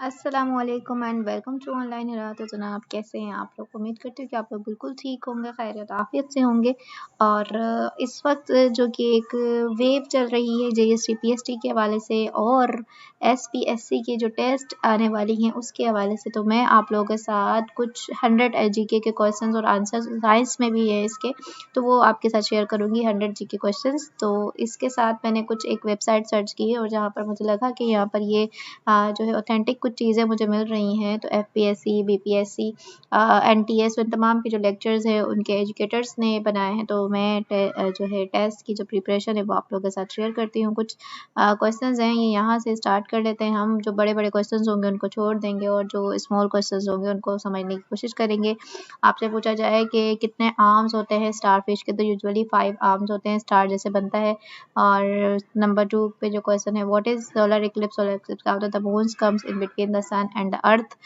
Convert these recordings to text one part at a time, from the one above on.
अस्सलामुअलैकुम and welcome to online हिरा। तो जनाब कैसे हैं आप लोग? उम्मीद करती हूँ कि आप लोग बिल्कुल ठीक होंगे, खैरियत आफियत से होंगे। और इस वक्त जो कि एक वेव चल रही है जेएसटी पीएसटी के हवाले से और एसपीएससी के जो टेस्ट आने वाली हैं उसके हवाले से, तो मैं आप लोगों के साथ कुछ 100 जीके के क्वेश्चंस और आंसर्स साइंस में भी है इसके, तो वो आपके साथ शेयर करूँगी 100 जीके क्वेश्चंस। तो इसके साथ मैंने कुछ एक वेबसाइट सर्च की है और जहाँ पर मुझे लगा कि यहाँ पर ये जो है ऑथेंटिक कुछ चीज़ें मुझे मिल रही हैं। तो एफपीएससी, बीपीएससी, एनटीएस, उन तमाम के जो लेक्चर्स हैं उनके एजुकेटर्स ने बनाए हैं। तो मैं जो है टेस्ट की जो प्रिपरेशन है वो आप लोगों के साथ शेयर करती हूँ। कुछ क्वेश्चंस हैं, ये यहाँ से स्टार्ट कर लेते हैं। हम जो बड़े बड़े क्वेश्चंस होंगे उनको छोड़ देंगे और जो स्मॉल क्वेश्चंस होंगे उनको समझने की कोशिश करेंगे। आपसे पूछा जाए कि कितने आर्म्स होते हैं स्टार फिश के, तो यूजुअली 5 आर्म्स होते हैं, स्टार जैसे बनता है। और नंबर 2 पे जो क्वेश्चन है, what is solar eclipse? Solar eclipse का होता है the moon comes in between the sun and the earth.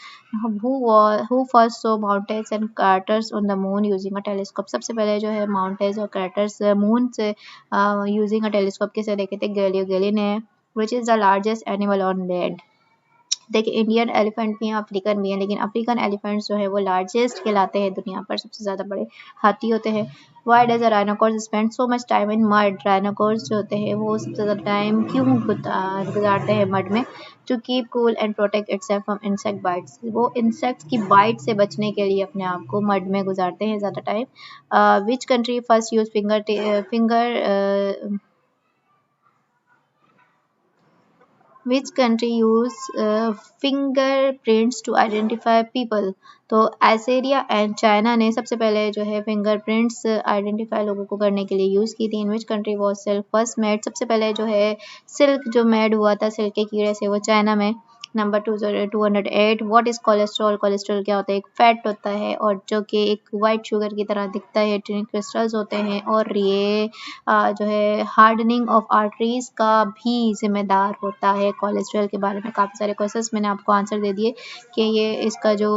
Who first saw mountains and craters on the moon using a telescope? सबसे पहले जो है माउंटेन्स और क्राटर्स मून से using a telescope किसे देखे थे? गैलियो गैली ने। Which is the largest animal on land? देखिए, इंडियन एलिफेंट भी हैं, अफ्रीकन भी हैं, लेकिन अफ्रीकन एलिफेंट्स जो है वो लार्जेस्ट कहलाते हैं, दुनिया पर सबसे ज़्यादा बड़े हाथी होते हैं। Why does a rhinoceros spend so much time in mud? Rhinoceros जो होते हैं वो सबसे ज़्यादा टाइम क्यों गुजारते हैं मड में? To keep cool and protect itself from insect bites. वो इंसेक्ट्स की बाइट से बचने के लिए अपने आप को मड में गुजारते हैं ज़्यादा time. Which country first use finger Which country use fingerprints to identify people? तो अल्जेरिया एंड चाइना ने सबसे पहले जो है फिंगरप्रिंट्स आइडेंटिफाई लोगों को करने के लिए यूज़ की थी। In which country was silk first made? सबसे पहले जो है सिल्क जो मेड हुआ था सिल्क के कीड़े से, वो चाइना में। Number 208, what is cholesterol? Cholesterol क्या होता है? एक फैट होता है और जो कि एक वाइट शुगर की तरह दिखता है, टिन क्रिस्टल्स होते हैं और ये जो है हार्डनिंग ऑफ आर्टरीज का भी जिम्मेदार होता है। कोलेस्ट्रॉल के बारे में काफ़ी सारे क्वेश्चंस मैंने आपको आंसर दे दिए कि ये इसका जो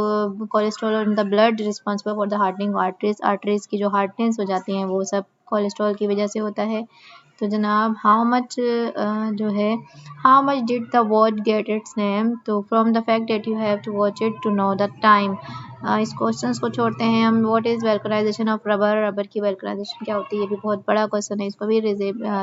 cholesterol in the blood responsible for the hardening arteries, arteries की जो हार्डनेस हो जाती हैं वो सब कोलेस्ट्रॉल की वजह से होता है। तो जनाब हाउ मच जो है how much did the watch get its name? तो from the fact that you have to watch it to know the time. इस क्वेश्चन को छोड़ते हैं हम। What is vulcanization of rubber? Rubber की वेल्कनाइजेशन क्या होती है? ये भी बहुत बड़ा क्वेश्चन है, इसको भी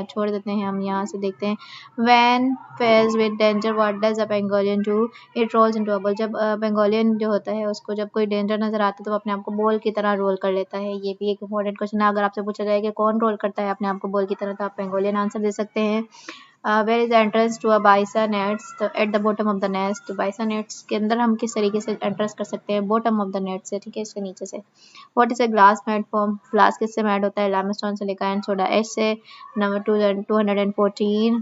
छोड़ देते हैं हम। यहाँ से देखते हैं when face with danger what does a pangolin do? It rolls into a ball. जब बेंगोलियन जो होता है उसको जब कोई डेंजर नजर आता है तो वो अपने आप को बॉल की तरह रोल कर लेता है। ये भी एक इंपॉर्टेंट क्वेश्चन है। अगर आपसे पूछा जाए कि कौन रोल करता है अपने आप को बॉल की तरह, तो आप बेंगोलियन आंसर दे सकते हैं। Where is entrance to a baya's nests? तो at the bottom of the nest. तो बाइसा नेट्स के अंदर हम किस तरीके से एंट्रेंस कर सकते हैं? बॉटम ऑफ द नेट से, ठीक है, इसके नीचे से। What is a glass made from? Glass किससे मेड होता है? Limestone, silica and soda ash से। नंबर 214,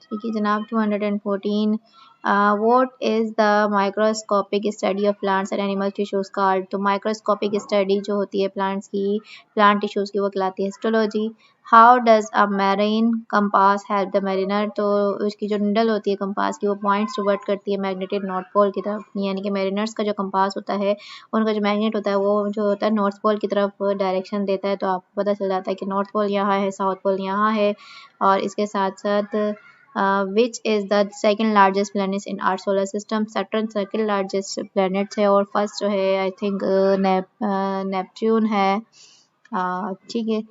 ठीक है जनाब, 214। What is the microscopic study of plants and animal tissues called? तो माइक्रोस्कोपिक स्टडी जो होती है प्लांट्स की, प्लांट टिश्यूज की, वो कहलाती है histology. How does a marine compass help the mariner? तो उसकी जो निडल होती है कंपास की वो पॉइंट्स टुवर्ड करती है मैग्नेटिक नॉर्थ पोल की तरफ, यानी कि मैरिनर्स का जो कंपास होता है उनका जो मैग्नेट होता है वो जो होता है नॉर्थ पोल की तरफ डायरेक्शन देता है। तो आपको पता चल जाता है कि नॉर्थ पोल यहाँ है, साउथ पोल यहाँ है। और इसके साथ साथ which is the second largest planet in our solar system? Saturn second largest planet है और फर्स्ट जो है आई थिंक नेपच्यून है, ठीक है।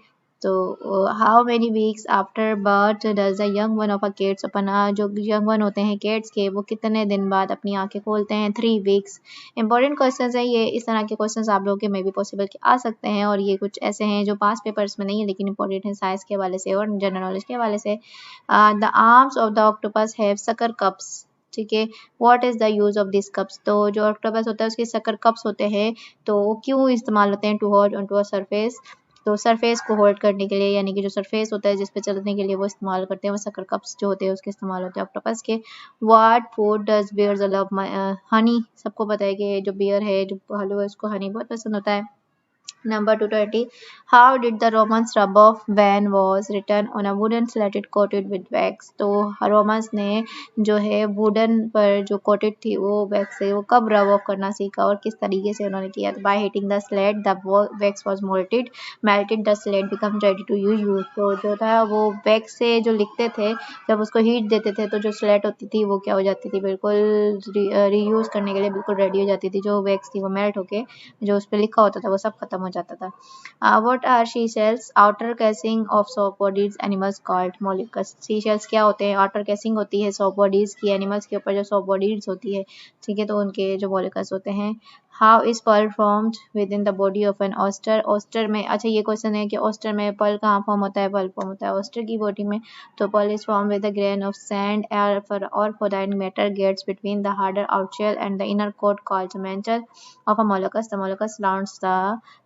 तो how many weeks after birth does the young one of a cats open? जो young one होते हैं केट्स के, वो कितने दिन बाद अपनी आंखें खोलते हैं? 3 वीक्स। इंपॉर्टेंट क्वेश्चंस है ये। इस तरह के क्वेश्चंस आप लोगों के मे बी पॉसिबल के आ सकते हैं और ये कुछ ऐसे हैं जो पास पेपर्स में नहीं है लेकिन इंपॉर्टेंट है साइंस के हवाले से और जनरल नॉलेज के हवाले से। The arms of the octopus have sucker cups, ठीक है। What is the use of this cups? तो जो ऑक्टोपस होता है उसके सकर कप्स होते हैं, तो वो क्यों इस्तेमाल होते हैं? To hold on to a surface, तो सरफेस को होल्ड करने के लिए, यानी कि जो सरफेस होता है जिस पे चलने के लिए वो इस्तेमाल करते हैं, वो सकर कप्स जो होते हैं उसके इस्तेमाल होते हैं ऑक्टोपस के। What food does bears love? Honey. सबको पता है कि जो बियर है, जो भालू है, उसको हनी बहुत पसंद होता है। Number 220. How did the Romans rub off when was written on a wooden slate coated with wax? तो रोमन्स ने जो है वुडन पर जो कोटेड थी वो वैक्स से वो कब रब ऑफ करना सीखा और किस तरीके से उन्होंने किया? तो by hitting the slate the wax was melted the slate become ready to use. तो जो था वो वैक्स से जो लिखते थे जब उसको हीट देते थे तो जो स्लेट होती थी वो क्या हो जाती थी, बिल्कुल रीयूज करने के लिए बिल्कुल रेडी हो जाती थी। जो वैक्स थी वो मेल्ट होके जो उस पर लिखा होता था वो सब खत्म हो जाता था। What are seashells? Outer casing of soft bodies animals called molluscs. Seashells क्या होते हैं? Outer casing होती है soft bodies की, animals के ऊपर जो soft bodies होती है, ठीक है, तो उनके जो molluscs होते हैं। How is pearl formed within the body of an oyster? Oyster में, अच्छा ये क्वेश्चन है कि oyster में pearl कहाँ फॉर्म होता है? pearl फॉर्म होता है oyster की बॉडी में। तो pearl is formed with a grain of sand or fine matter gets between the harder outshell and the inner coat called the mantle of a mollusc. The mollusc surrounds the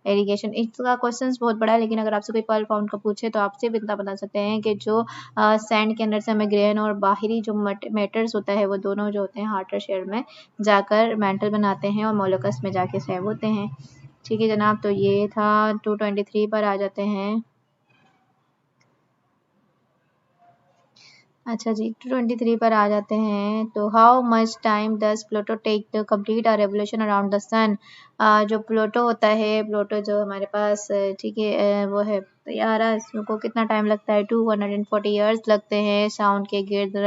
irrigation. इसका question बहुत बड़ा है, लेकिन अगर आपसे कोई Perl found का पूछे तो आप सिर्फ इतना बता सकते हैं कि जो सैंड के अंदर से हमें ग्रेन और बाहरी जो मैटर्स होता है वो दोनों जो होते हैं हार्टर शेल में जाकर मेंटल बनाते हैं और मोलकस में जाके सेव होते हैं। ठीक है जनाब, तो ये था। 223 पर आ जाते हैं। अच्छा जी, 223 पर आ जाते हैं। तो how much time does Pluto take to complete a revolution around the sun? जो प्लूटो होता है, प्लूटो जो हमारे पास ठीक है वो है यारा, इसको कितना टाइम लगता है? 240 ईयर्स लगते हैं। साउंड के गिर्द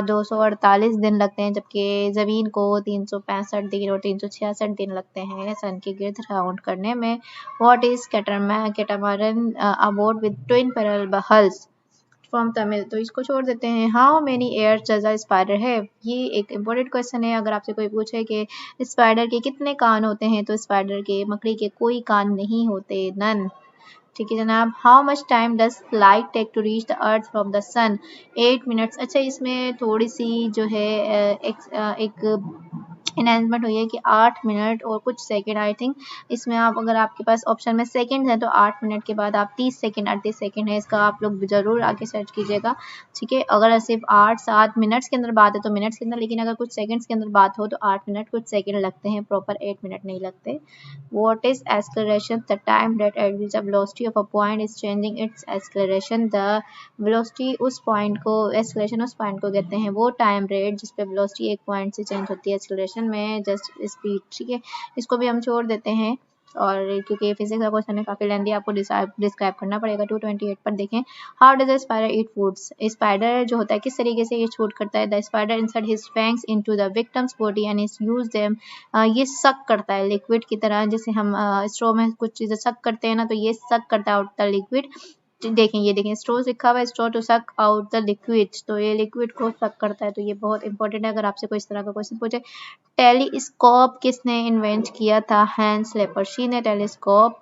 248 दिन लगते हैं, जबकि ज़मीन को 365 दिन और 366 दिन लगते हैं सन के गिर्द राउंड करने में। What is catamaran abode with twin parallel hulls from Tamil? तो इसको छोड़ देते हैं। How many air does a spider है? ये एक इम्पोर्टेंट क्वेश्चन है। अगर आपसे कोई पूछे कि स्पाइडर के कितने कान होते हैं तो स्पाइडर के, मकड़ी के कोई कान नहीं होते, नन। ठीक है जनाब। How much time does light take to reach the earth from the sun? 8 minutes. अच्छा इसमें थोड़ी सी जो है एक इनहेंसमेंट हुई है कि 8 मिनट और कुछ सेकंड आई थिंक। इसमें आप अगर आपके पास ऑप्शन में सेकंड है तो 8 मिनट के बाद आप 30 सेकंड 38 सेकंड है, इसका आप लोग ज़रूर आके सर्च कीजिएगा। ठीक है, अगर सिर्फ 8-7 मिनट्स के अंदर बात है तो मिनट्स के अंदर, लेकिन अगर कुछ सेकंड्स के अंदर बात हो तो 8 मिनट कुछ सेकंड लगते हैं, प्रॉपर 8 मिनट नहीं लगते। What is acceleration? The time that at which the velocity of a point is changing its acceleration. The velocity उस point को, acceleration उस point को कहते हैं वो time rate जिस पे velocity एक point से change होती है acceleration में, just speed। ठीक है, इसको भी हम छोड़ देते हैं और क्योंकि फिजिक्स का क्वेश्चन है काफ़ी लेंदी, आपको डिस्क्राइब करना पड़ेगा। 228 पर देखें। How does the spider eat foods? Spider जो होता है किस तरीके से ये फूड करता है? The spider insert his fangs into the victims body and is use them. ये सक करता है लिक्विड की तरह, जैसे हम स्ट्रॉ में कुछ चीज़ें सक करते हैं ना, तो ये सक करता है आउट द लिक्विड। देखें, ये देखें स्ट्रॉ लिखा हुआ है, straw to suck out the liquid, तो ये लिक्विड को सक करता है। तो ये बहुत इंपॉर्टेंट है अगर आपसे कोई इस तरह का क्वेश्चन पूछे। टेलीस्कोप किसने इन्वेंट किया था? हैंस लेपर्शी ने टेलीस्कोप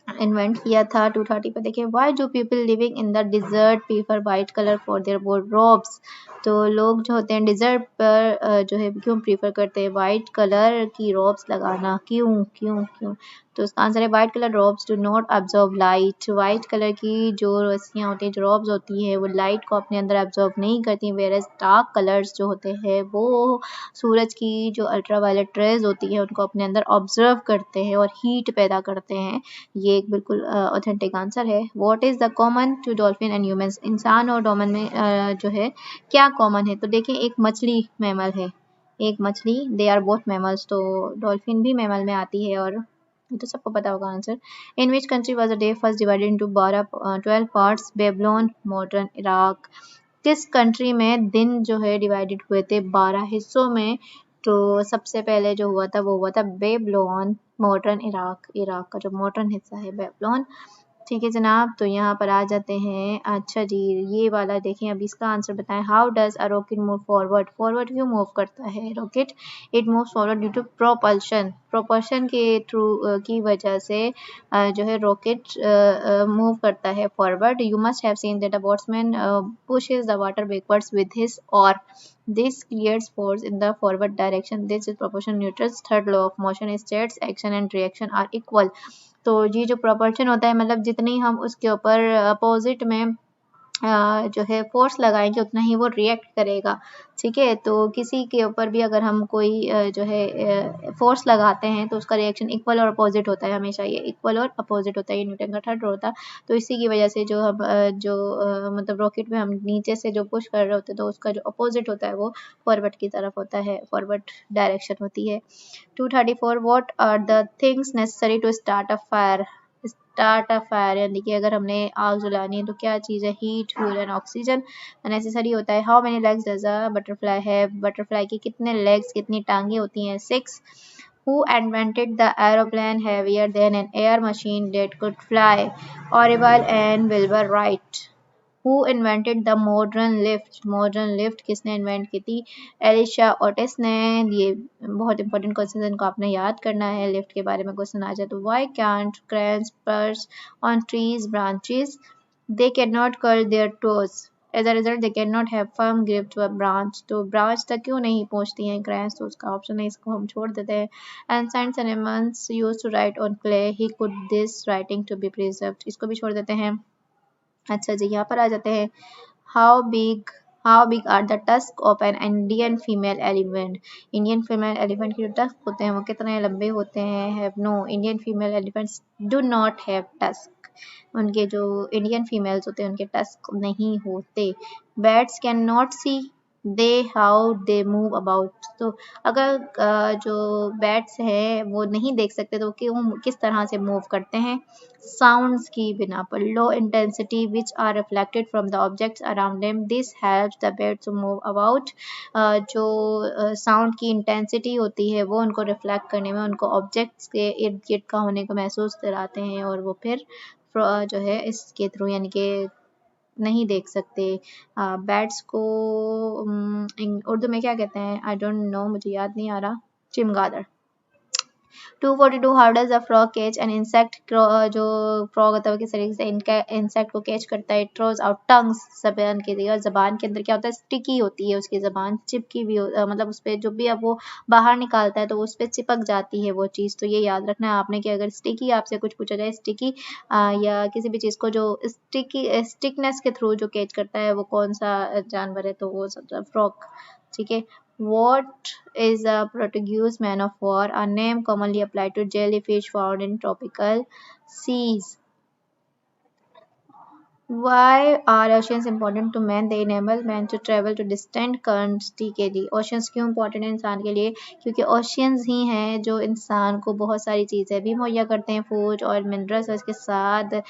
इन्वेंट किया था। 230 पे देखिए। Why do people living in the dessert prefer white colour for their ropes? तो लोग जो होते हैं डिजर्ट पर जो है क्यों प्रीफर करते हैं वाइट कलर की रोब्स लगाना? क्यों क्यों क्यों? तो उसका आंसर है white colour ropes do not absorb light. White colour की जो रस्सियाँ होती हैं, जो रोब्स होती हैं, वो लाइट को अपने अंदर अब्जॉर्ब नहीं करती, वेरएज डार्क कलर्स जो होते हैं वो सूरज की जो अल्ट्रा वायलेट रेज होती है उनको अपने अंदर ऑब्जर्व करते हैं और हीट पैदा करते हैं। ये एक बिल्कुल ऑथेंटिक आंसर है। What is the common to dolphin and humans? इंसान और डॉल्फिन में जो है क्या कॉमन है? तो देखिए एक मछली मैमल है, एक मछली, दे आर बोथ मैमल्स, तो डॉल्फिन भी मैमल में आती है और ये तो सबको पता होगा answer. In which country was the day first divided into 12 parts? Babylon, modern Iraq. किस कंट्री में दिन जो है डिवाइडेड हुए थे 12 हिस्सों में? तो सबसे पहले जो हुआ था वो हुआ था बेबलोन, मॉडर्न इराक, इराक का जो मॉडर्न हिस्सा है बेबलोन। ठीक है जनाब, तो यहाँ पर आ जाते हैं। अच्छा जी, ये वाला देखें, अब इसका आंसर बताएं। How does a rocket move forward? Forward क्यों मूव करता है rocket? It move forward due to propulsion. Propulsion के थ्रू की वजह से जो है रॉकेट मूव करता है forward. You must have seen that a boatsman pushes the water backwards with his oar. This creates force in the forward direction. This is proportion Newton's third law of motion states action and reaction are equal. तो ये जो proportion होता है, मतलब जितनी हम उसके ऊपर अपोजिट में जो है फोर्स लगाएंगे उतना ही वो रिएक्ट करेगा। ठीक है, तो किसी के ऊपर भी अगर हम कोई जो है फोर्स लगाते हैं तो उसका रिएक्शन इक्वल और अपोजिट होता है, हमेशा ये इक्वल और अपोजिट होता है, ये न्यूटन का थर्ड होता है। तो इसी की वजह से जो हम मतलब रॉकेट में हम नीचे से जो पुश कर रहे होते हैं तो उसका जो अपोजिट होता है वो फॉरवर्ड की तरफ होता है, फॉरवर्ड डायरेक्शन होती है। 234 what are the things necessary to start a fire. Start a fire यानी कि अगर हमने आग जलानी है तो क्या चीज़ है, heat, fuel and oxygen necessary होता है। How many legs does a butterfly have, butterfly की कितने लेग्स, कितनी टांगे होती हैं, 6। Who invented the aeroplane heavier than an air machine that could fly? Orville and Wilbur Wright. Who invented the modern lift? Modern lift किसने invent की थी? Elisha Otis ने। ये बहुत इंपॉर्टेंट क्वेश्चन है, इनको आपने याद करना है लिफ्ट के बारे में क्वेश्चन आ जाए तो। Why can't cranes perch on trees branches? They cannot curl their toes. As a result, they cannot have firm grip to a branch. तो ब्रांच तक क्यों नहीं पहुंचती हैं क्रैंस? तो उसका ऑप्शन है, इसको हम छोड़ देते हैं। Ancient Cinnamons used to write on clay. He could this writing to be preserved. इसको भी छोड़ देते हैं। अच्छा जी, यहाँ पर आ जाते हैं। How big are the tusk of an Indian female elephant? Indian female elephant के जो टस्क होते हैं वो कितने लंबे होते हैं? Have no, Indian female elephants do not have tusk. उनके जो इंडियन फीमेल्स होते हैं उनके टस्क नहीं होते। Bats can not see, they how they move about. तो अगर जो बैट्स हैं वो नहीं देख सकते तो क्यों, किस तरह से मूव करते हैं? साउंड्स की बिना पर। Low intensity which are reflected from the objects around them, this helps the bird to move about. जो साउंड की इंटेंसिटी होती है वो उनको रिफ्लेक्ट करने में, उनको ऑब्जेक्ट्स के इर्द गिर्द का होने को महसूस कराते हैं और वो फिर जो है इसके थ्रू यानी कि नहीं देख सकते। बैट्स को उर्दू में क्या कहते हैं? आई डोंट नो, मुझे याद नहीं आ रहा। चिमगादड़। 242 how does a frog catch an insect? जो फ्रॉग होता है वो किस तरीके से इनका इंसेक्ट को कैच करता है? थ्रोज आउट टंग्स, जबान के दिया, जबान के अंदर क्या होता है? स्टिकी होती है उसकी जबान, चिपकी भी मतलब उस पर जो भी अब वो बाहर निकालता है तो उस पर चिपक जाती है वो चीज़। तो ये याद रखना है आपने कि अगर स्टिकी आपसे कुछ पूछा जाए, स्टिकी या किसी भी चीज़ को जो स्टिकनेस के थ्रू जो कैच करता है वो कौन सा जानवर है? तो वो फ्रॉग। ठीक है। What is a Portuguese man of war? A name commonly applied to jellyfish found in tropical seas. Why are oceans important to man? They enable man to travel to distant currents. ठीक है जी, oceans क्यों important है इंसान के लिए? क्योंकि oceans ही हैं जो इंसान को बहुत सारी चीज़ें भी मुहैया करते हैं, फूड और मिनरल्स। इसके साथ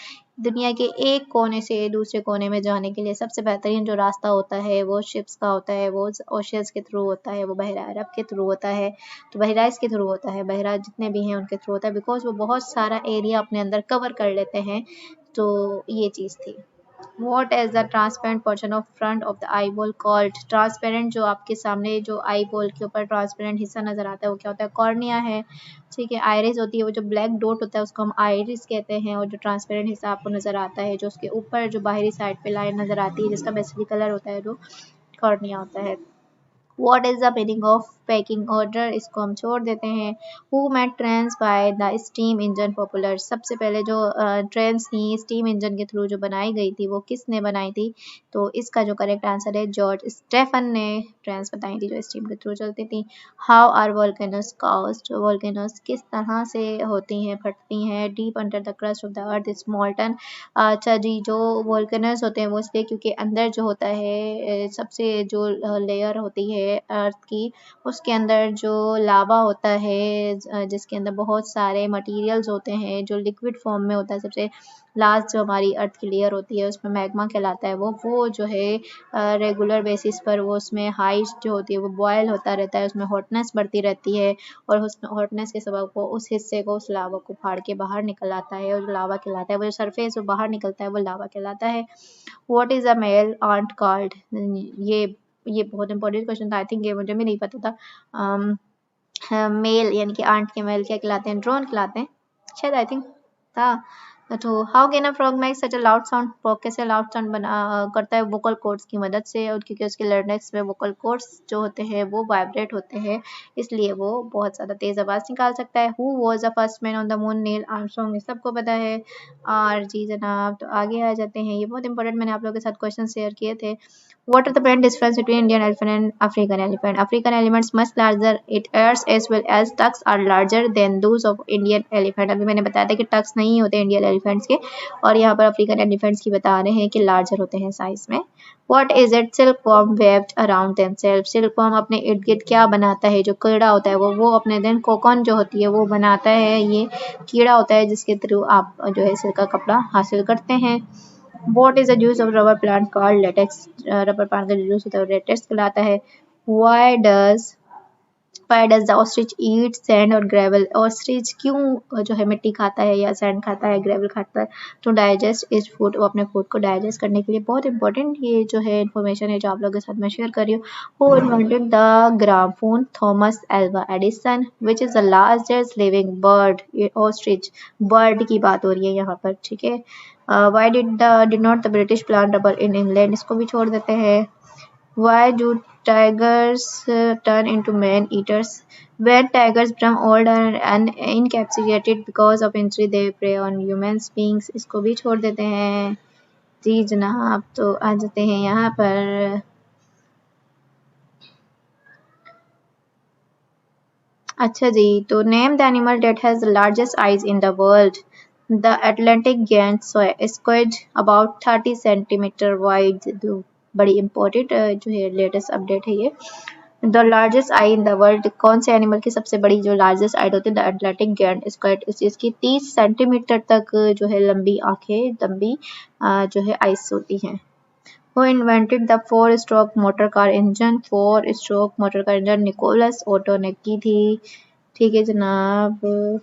दुनिया के एक कोने से दूसरे कोने में जाने के लिए सबसे बेहतरीन जो रास्ता होता है वो शिप्स का होता है, वो ओशियंस के थ्रू होता है, वो बहरा अरब के थ्रू होता है, तो बहराइच के थ्रू होता है, बहरा जितने भी हैं उनके थ्रू होता है, बिकॉज वो बहुत सारा एरिया अपने अंदर कवर कर लेते हैं। तो ये चीज़ थी। What is the transparent portion of front of the eyeball called? Transparent जो आपके सामने जो आई बॉल के ऊपर ट्रांसपेरेंट हिस्सा नजर आता है वो क्या होता है? कॉर्निया है। ठीक है। आयरिस होती है, वो जो ब्लैक डॉट होता है उसको हम आयरिस कहते हैं, और जो ट्रांसपेरेंट हिस्सा आपको नजर आता है जो उसके ऊपर जो बाहरी साइड पे लाइन नजर आती है जिसका बेसिकली कलर होता है जो कॉर्निया होता है। What is the meaning of pecking order? इसको हम छोड़ देते हैं। Who made trains by the steam engine popular? सबसे पहले जो ट्रेन्स थी स्टीम इंजन के थ्रू जो बनाई गई थी वो किसने बनाई थी? तो इसका जो करेक्ट आंसर है जॉर्ज स्टेफन ने ट्रेन्स बताई थी जो स्टीम के थ्रू चलती थी। How are volcanoes caused? volcanoes किस तरह से होती हैं, फटती हैं? Deep under the crust of the earth is molten। अच्छा जी, जो वोल्केनोस होते हैं वो इसलिए क्योंकि अंदर जो होता है सबसे जो लेयर होती है अर्थ की उसके अंदर जो लावा होता है जिसके अंदर बहुत सारे मटेरियल्स होते हैं जो लिक्विड फॉर्म में होता है, सबसे लास्ट जो हमारी अर्थ की लेयर होती है उसमें मैग्मा कहलाता है वो जो है रेगुलर बेसिस पर वो उसमें हाइट जो होती है वो बॉयल होता रहता है, उसमें हॉटनेस बढ़ती रहती है और उस हॉटनेस के सबब वो उस हिस्से को उस लावा को फाड़ के बाहर निकल आता है और लावा कहलाता है। वो जो सरफेस वो बाहर निकलता है वो लावा कहलाता है। What is a male ant called? ये बहुत इंपॉर्टेंट क्वेश्चन था, आई थिंक ये मुझे भी नहीं पता था। मेल यानी कि आंट के मेल क्या कहलाते हैं? ड्रोन कहलाते हैं शायद, आई थिंक था। तो how can a frog make such a loud sound? Frog कैसे लाउड साउंड बना करता है? वोकल कॉर्ड्स की मदद से, और क्योंकि उसके लर्नेक्स में वोकल कॉर्ड्स जो होते हैं वो वाइब्रेट होते हैं, इसलिए वो बहुत ज़्यादा तेज़ आवाज़ निकाल सकता है। Who was the first man on the moon? Neil Armstrong, ये सबको पता है। और जी जनाब, तो आगे आ जाते हैं। ये बहुत इंपॉर्टेंट, मैंने आप लोगों के साथ क्वेश्चन शेयर किए थे। What are the main difference between Indian elephant and African elephant? African elephants much larger. Its ears as well as tusk are larger than those of Indian elephant. अभी मैंने बताया था कि टक्स नहीं होते Indian elephants के, और यहाँ पर अफ्रीकन एलिफेंट्स की बता रहे हैं कि लार्जर होते हैं साइज में। What is it? Silkworm webbed around themselves. Silkworm अपने इर्द गिर्द क्या बनाता है? जो कीड़ा होता है वो अपने दिन कोकॉन जो होती है वो बनाता है। ये कीड़ा होता है जिसके थ्रू आप जो है सिल्क का कपड़ा हासिल करते हैं। What is the juice of rubber plant called latex? Rubber plant का जो जूस होता है वो latex कहलाता है। Why does Why does the ostrich eat sand और gravel? Ostrich क्यों जो है मिट्टी खाता है या sand खाता है, gravel खाता है? To digest its food, वो अपने food को digest करने के लिए। बहुत important ये जो है information है जो आप लोगों के साथ मैं share कर रही हूँ। Who invented the gramophone? Thomas Alva Edison. Which is the largest living bird? ये ostrich bird की बात हो रही है यहाँ पर, ठीक है। Why did not the British plant rubber in England? इसको भी छोड़ देते हैं। Why do tigers turn into man-eaters? When tigers become old and incapacitated because of injury, they prey on human beings. इसको भी छोड़ देते हैं। जी जनाब, तो आ जाते हैं यहाँ पर। अच्छा जी, तो name the animal that has the largest eyes in the world. The Atlantic giant squid about 30 centimetre wide. बड़ी इंपॉर्टेंट जो है लेटेस्ट अपडेट है ये। The largest eye in the world, कौन से एनिमल की सबसे बड़ी जो लार्जेस्ट आई होती है? The Atlantic giant squid। इसकी 30 सेंटीमीटर तक जो है लंबी आंखें, लंबी जो है आइस होती हैं। Who invented the four-stroke motor car engine? Four stroke motor car engine Nikolaus Otto ने की थी। ठीक है जनाब,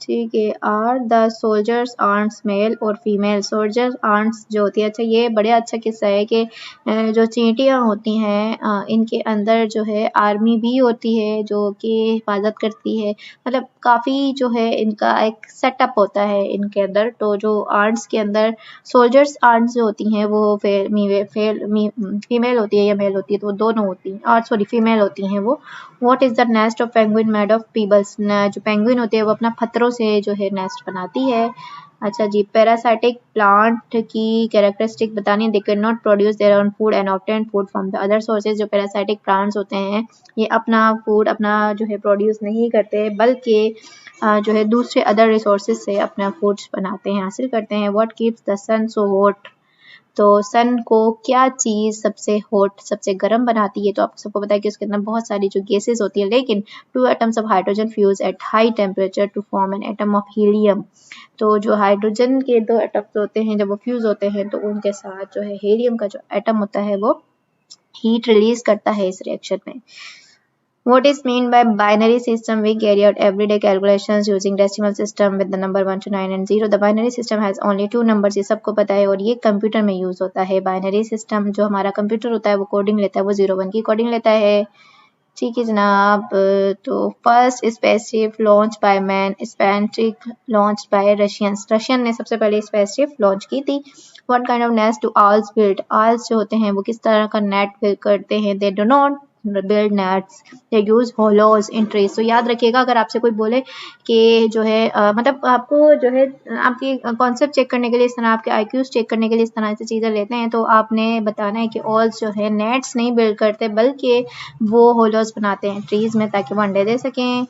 ठीक है। Are the soldiers arms male और फीमेल? सोल्जर आर्म्स जो होती है, अच्छा ये बड़े अच्छा किस्सा है कि जो चींटियाँ होती हैं इनके अंदर जो है आर्मी भी होती है जो कि हिफाजत करती है। मतलब काफ़ी जो है इनका एक सेटअप होता है इनके अंदर। तो जो आर्म्स के अंदर सोल्जर्स आर्म्स जो होती हैं वो फीमेल होती है या मेल होती है, तो वो दोनों होती हैं, और सॉरी फीमेल होती हैं वो। What is the nest of penguin made of Peebles? जो पेंगुइन होती है वो अपना पत्थरों से जो है नेस्ट बनाती है। अच्छा जी, पैरासाइटिक प्लांट की कैरेक्टरिस्टिक बतानी। They can not produce their own food and obtain food from the other sources. जो पैरासाइटिक प्लांट्स होते हैं ये अपना फूड अपना जो है प्रोड्यूस नहीं करते, बल्कि जो है दूसरे अदर रिसोर्सेज से अपना फूड्स बनाते हैं, हासिल करते हैं। What keeps the sun so hot? तो सन को क्या चीज़ सबसे हॉट, सबसे गर्म बनाती है? तो आप सबको पता है कि उसके अंदर बहुत सारी जो गैसेस होती है, लेकिन 2 atoms of hydrogen fuse at high temperature to form an atom of helium. तो जो हाइड्रोजन के 2 एटम्स होते हैं जब वो फ्यूज होते हैं तो उनके साथ जो है हीलियम का जो एटम होता है वो हीट रिलीज करता है इस रिएक्शन में। What is mean by binary system? We carry out everyday calculations using decimal system with the number 1 to 9 and 0. The binary system has only 2 numbers. ये सबको पता है, और ये कंप्यूटर में यूज होता है। बाइनरी सिस्टम जो हमारा कंप्यूटर होता है वो कोडिंग लेता है, वो 0 1 की कोडिंग लेता है। ठीक है जनाब, तो first spaceship launch by man, spaceship launch by Russians. Russian ने सबसे पहले स्पेसशिप लॉन्च की थी। What kind of nest do owls build? Owls जो होते हैं वो किस तरह का नेट बिल्ड करते हैं? They do not build nets, they use hollows in trees। तो याद रखिएगा, अगर आपसे कोई बोले कि जो है मतलब आपको जो है आपकी कॉन्सेप्ट चेक करने के लिए इस तरह, आपके आईक्यूज चेक करने के लिए इस तरह से चीज़ें लेते हैं, तो आपने बताना है कि ऑल्स जो है नेट्स नहीं बिल्ड करते बल्कि वो होलोज बनाते हैं ट्रीज में ताकि वो अंडे दे सकें।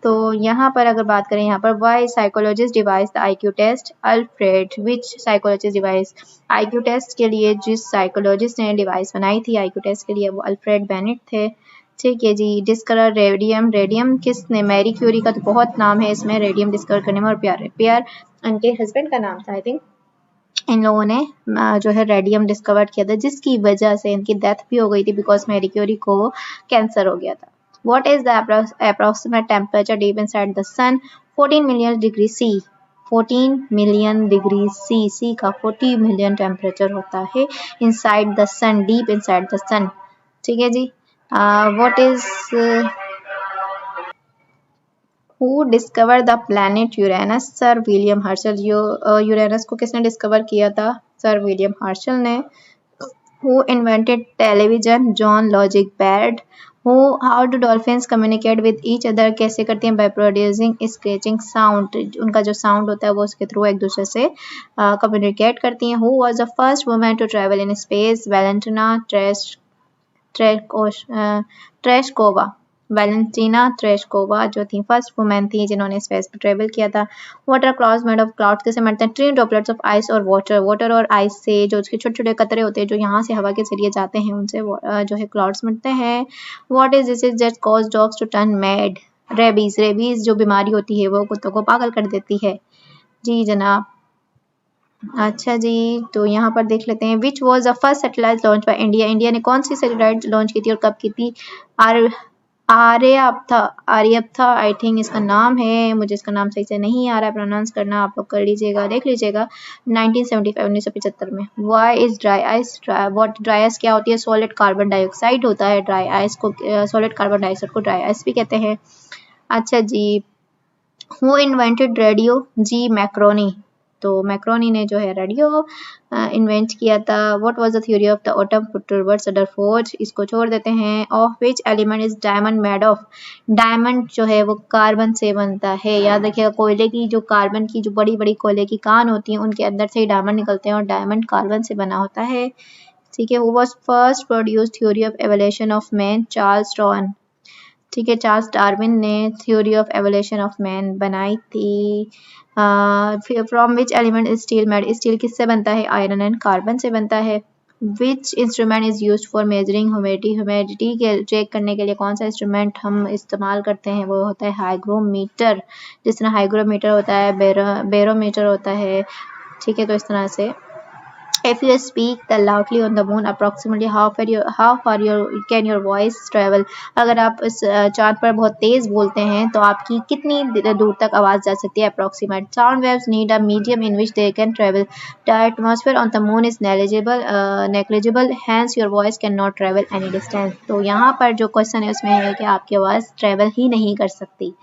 तो यहाँ पर अगर बात करें, यहाँ पर why psychologist devise the IQ test? Alfred. Which psychologist devise? IQ test के लिए जिस साइकोलॉजिस्ट ने डिवाइस बनाई थी आईक्यू टेस्ट के लिए वो अल्फ्रेड बेनेट थे। ठीक है जी, डिस्कवर रेडियम। रेडियम किसने? मैरी क्यूरी का तो बहुत नाम है इसमें रेडियम डिस्कवर करने में, और पियर उनके हस्बैंड का नाम था आई थिंक। इन लोगों ने जो है रेडियम डिस्कवर किया था जिसकी वजह से इनकी डेथ भी हो गई थी बिकॉज मैरी क्यूरी को कैंसर हो गया था। What is the approximate temperature deep inside the sun? 14 million degree C। 14 million degree C। C का 40 million टेम्परेचर होता है inside the sun, deep inside the sun। ठीक है जी। What is who discover the planet Uranus? Sir William Herschel. Uranus को किसने discover किया था? Sir William Herschel ने। Who invented television? John Logic Baird. How do dolphins communicate with each other? कैसे करती हैं? By producing scratching sound. उनका जो sound होता है वो उसके through एक दूसरे से communicate करती हैं. Who was the first woman to travel in space? Valentina Tereshkova. Valentina Tereshkova जो थी फर्स्ट वुमेन थी जिन्होंने स्पेस पर ट्रेवल किया था. Water clouds made of clouds कैसे बनते हैं? ट्री ड्रॉपलेट्स ऑफ आइस और वाटर. वाटर और आइस से जो उसके छोटे छोटे कतरे होते हैं जो यहाँ से हवा के जरिए जाते हैं उनसे जो है क्लाउड्स बनते हैं. What is this is that cause dogs to turn mad? Rabies. Rabies जो बीमारी होती है वो कुत्तों को पागल कर देती है. जी जनाब. अच्छा जी, तो यहाँ पर देख लेते हैं. Which was the first satellite launch by India? India ने कौन सी सैटेलाइट लॉन्च की थी और कब की थी? आर्यभट्टा आई थिंक इसका नाम है. मुझे इसका नाम सही से नहीं आ रहा है प्रोनाउंस करना. आप लोग कर लीजिएगा, देख लीजिएगा. 1975 में. Why is dry ice? Dry ice क्या होती है? सॉलिड कार्बन डाइऑक्साइड होता है ड्राई आइस को. सॉलिड कार्बन डाइऑक्साइड को ड्राई आइस भी कहते हैं. अच्छा जी. Who invented radio? G Marconi. तो मैक्रोनी ने जो है रेडियो इन्वेंट किया था. What was the theory of the atom put towards other force? इसको छोड़ देते हैं. Of which element is diamond made of? Diamond जो है वो कार्बन से बनता है. याद रखिएगा, कोयले की जो कार्बन की जो बड़ी बड़ी कोयले की कान होती हैं उनके अंदर से ही डायमंड निकलते हैं और डायमंड कार्बन से बना होता है. ठीक है. Who was first produce theory of evolution of man? Charles Darwin. ठीक है, चार्ल्स डार्विन ने theory of evolution of man बनाई थी. From which element is steel made? Steel किससे बनता है? आयरन एंड कार्बन से बनता है. Which instrument is used for measuring humidity? Humidity के चेक करने के लिए कौन सा इंस्ट्रूमेंट हम इस्तेमाल करते हैं? वो होता है हाइग्रोमीटर. जिस तरह हाइग्रोमीटर होता है, बैरोमीटर होता है. ठीक है, तो इस तरह से. If you speak the loudly on the moon, approximately how far can your voice travel? अगर आप इस चांद पर बहुत तेज बोलते हैं तो आपकी कितनी दूर तक आवाज जा सकती है? Approximate. Sound waves need a medium in which they can travel. The atmosphere on the moon is negligible, hence your voice cannot travel any distance. तो यहाँ पर जो क्वेश्चन है उसमें है कि आपकी आवाज ट्रेवल ही नहीं कर सकती.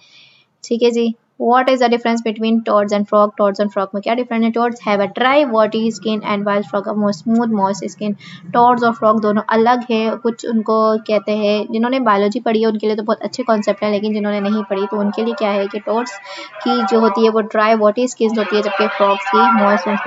ठीक है जी. What is the difference between toads and frog? Toads and frog में क्या डिफरेंस है? Toads have a dry watery skin and while frog a more smooth moist skin. Toads और frog दोनों अलग है. कुछ उनको कहते हैं, जिन्होंने बायोलॉजी पढ़ी है उनके लिए तो बहुत अच्छे कॉन्सेप्ट है, लेकिन जिन्होंने नहीं पढ़ी तो उनके लिए क्या है कि toads की जो होती है वो dry watery skin होती है जबकि frogs की moist and